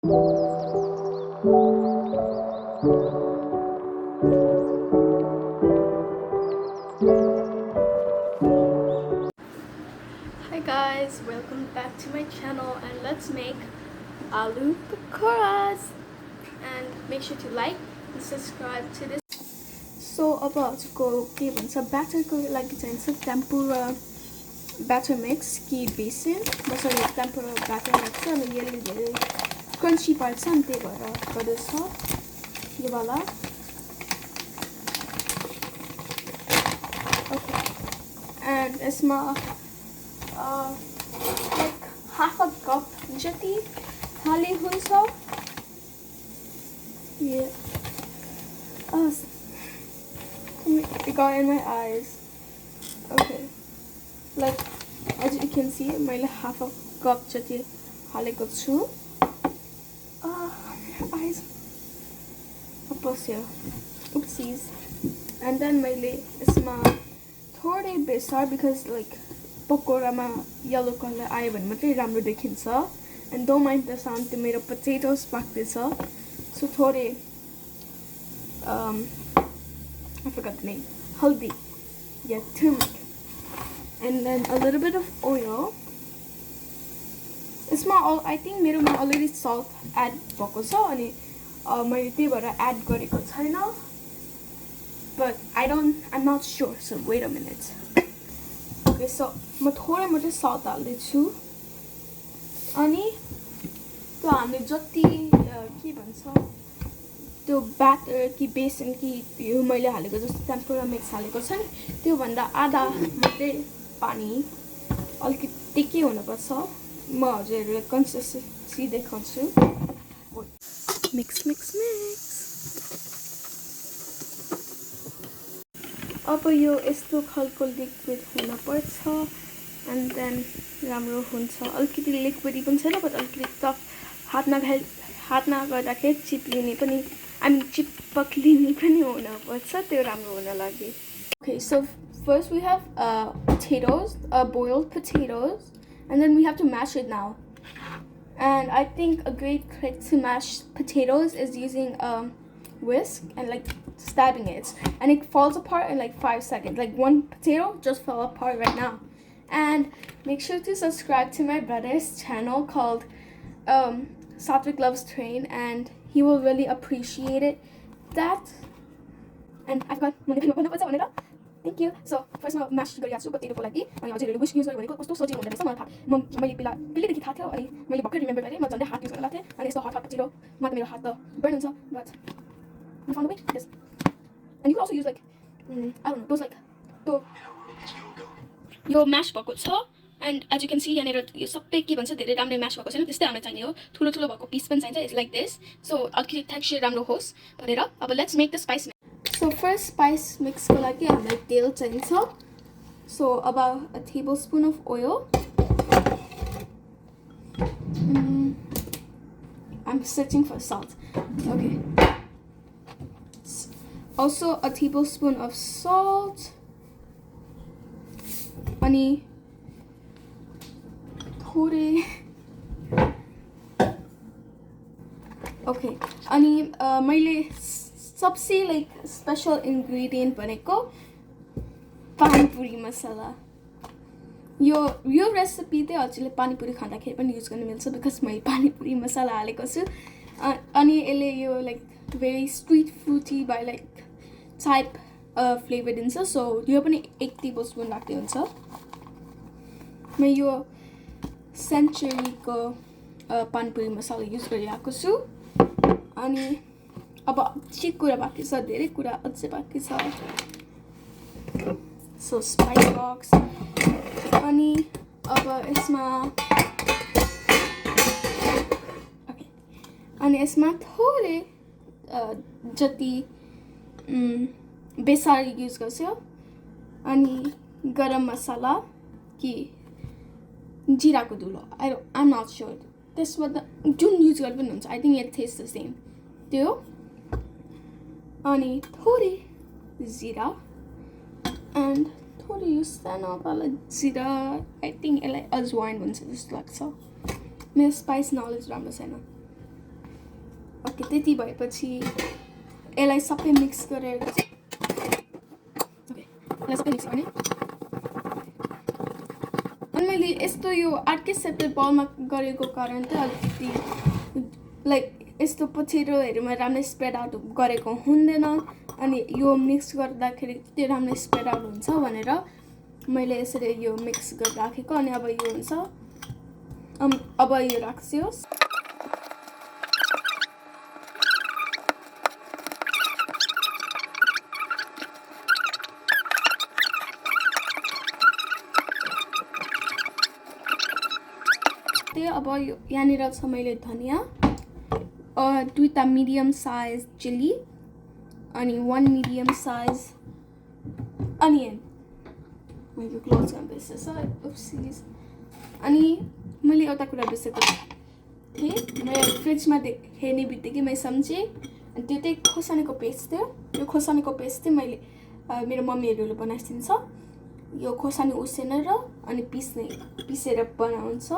Hi guys, welcome back to my channel and let's make aloo pakoras and make sure to like and subscribe to this. So about go batter ko lagi चाहिन्छ tempura batter mix कि बेसन मसाला tempura batter mix अनि यसले धेरै crunchy पार्छ अनि त्यही भएर गर्दैछ यो वाला. Okay, and यसमा like half a cup jati hali hunsa. Yeah. It got in my eyes. Okay. Like as you can see, my half a cup jati hali ko chu. Eyes. Uppers here. Oopsies. And then my isma थोड़े बेसार because like पकोरामा yellow color आयो भने मात्रै राम्रो देखिन्छ. And don't mind the sound, त्यो मेरो potatoes पाक्दैछ. So थोड़े I forgot the name. Haldi. Yeah, turmeric. And then a little bit of oil. It's all I think मेरोमा already salt add भएको छ अनि मैले त्यही भएर add गरेको छैन. But I'm not sure, so wait a minute. Okay, so म थोरै मात्रै salt हाल्दैछु अनि त्यो हामीले जति के भन्छ त्यो ब्याटर कि बेसन कि यो मैले हालेको जस्तो टेम्पुरा मिक्स हालेको छ नि त्यो भन्दा आधा मात्रै पानी अलिकति के हुनुपर्छ. म हजुरहरुलाई कन्सिस्टेन्सी देखाउँछु. मिक्स अब यो यस्तो खालको लिक्विड हुन पर्छ and then राम्रो हुन्छ. अलिकति लिक्विडी पनि छैन बट अलिकति टफ हातमा गर्दाखेरि चिप्लिने पनि चिपक्लिने पनि हुन पर्छ त्यो राम्रो हुन लागि. Okay, so first we have potatoes, boiled potatoes, and then we have to mash it now. And I think a great trick to mash potatoes is using whisk and like stabbing it, and it falls apart in like 5 seconds. Like one potato just fell apart right now. And make sure to subscribe to my brother's channel called Satvik Loves Train, and he will really appreciate it. That and I forgot. Thank you. So first ma mash गरिहाल्छु potato को लागि अनि हजुरहरुले whisk use गरेको कस्तो सजिलो हुँदो रहेछ मलाई मैले पहिलेदेखि थाहा थियो अनि मैले भर्खर रिमेम्बर गरेँ. म झन्डै हात युज गर्न लाग्थे अनि यस्तो hot potato मा त मेरो हात त burn हुन्छ, but I found a way. Yes. And you can also use like I don't know, those like यो mash भएको छ. And as you can see यहाँनिर यो सबै के भन्छ धेरै राम्रो mash भएको छैन, त्यस्तै राम्रो चाहिने हो. ठुलो ठुलो भएको piece पनि चाहिन्छ. It's like this. So अलिकति texture राम्रो होस् भनेर. अब let's make the spice mix. So first spice mix को लागि हामीलाई तेल चाहिन्छ. So about a tablespoon of oil. I'm searching for salt. Okay. Also a tablespoon of salt. Ani थोड़े okay अनि मैले सबसे like special ingredient भनेको पानीपुरी मसाला. यो रेसिपी चाहिँ हजुरले पानीपुरी खाँदाखेरि पनि युज गर्न मिल्छ बिकज मैले पानीपुरी मसाला हालेको छु. अनि यसले यो like very sweet fruity by like type flavor दिन्छ. So यो पनि 1 tablespoon राख्दै हुन्छ. म यो सेन्चुरी को पानीपुरी मसाला युज गरिरहेको छु. अनि अब के कुरा बाँकी छ, धेरै कुरा अझै बाँकी छ. So spice box अनि अब यसमा okay अनि यसमा थोरै जति बेसार युज गर्छु अनि गरम मसाला कि जीराको धुलो. I'm not sure. त्यसमा त जुन युज गर्नु पनि हुन्छ. I think it tastes the same. त्यो अनि थोरै जीरा and थोरै यो सानो वाला जीरा. I think यसलाई अजवाइन भन्छ जस्तो लाग्छ. मेरो स्पाइस नलेज राम्रो छैन. ओके त्यति भएपछि यसलाई सबै मिक्स गरेर ओके यसलाई सबै मिक्स गर्ने अनि मैले यस्तो यो अर्कै सेपरेट बलमा गरेको कारण चाहिँ अलिकति लाइक यस्तो पछिल्लोहरूमा राम्रै स्प्रेड आउट गरेको हुँदैन अनि यो मिक्स गर्दाखेरि त्यो राम्रै स्प्रेड आउट हुन्छ भनेर मैले यसरी यो मिक्स गरेर राखेको अनि अब यो हुन्छ अब यो राख्छियोस् अब यो यहाँनिर छ मैले धनिया 2टा मिडियम साइज चिली अनि 1 मिडियम साइज अनियन मैले क्लोज गर्न बिर्सेछ उप्सिस अनि मैले एउटा कुरा बिर्सेको थिएँ मैले फ्रिजमा हेर्ने बित्तिकै मैले सम्झेँ अनि त्यो चाहिँ खोर्सानीको पेस्ट थियो यो खोर्सानीको पेस्ट चाहिँ मैले मेरो मम्मीहरूले बनाइदिन्छ यो खोर्सानी उसिनेर अनि पिसेर बनाउँछ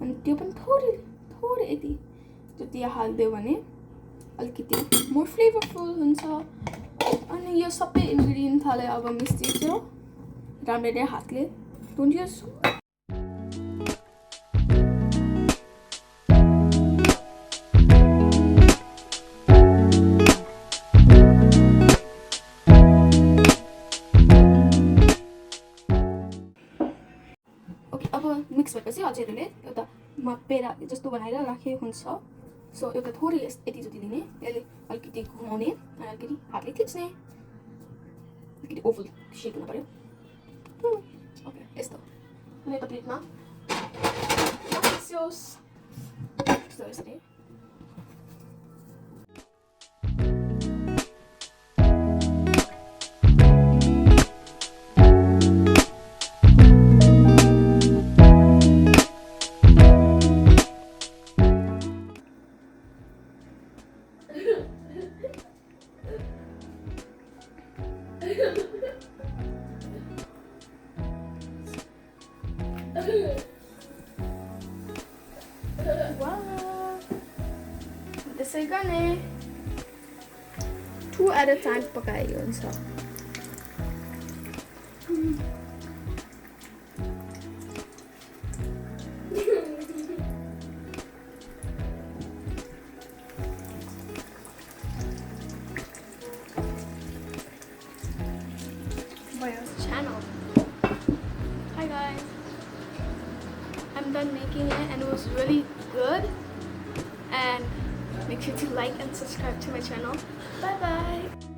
अनि त्यो पनि थोरै यति जति हाल्दियो भने अलिकति मोर फ्लेभरफुल हुन्छ अनि यो सबै इन्ग्रेडियन्टलाई अब मिस्दिन्छु राम्ररी हातले डोन्ट युज ओके अब मिक्स भएपछि हजुरहरूले एउटा पेडा जस्तो बनाएर राखेको हुन्छ सो एउटा थोरै यति जति लिने यसले अलिकति घुमाउने अनि अलिकति हातले खिच्ने अलिकति ओभल सेप हुनु पर्यो ओके यस्तो अनि एउटा प्लेटमा यसरी त्यसै गर्ने 2 at a time पकायो हुन्छ channel. Hi guys, I'm done making it and it was really good, and make sure to like and subscribe to my channel. Bye bye.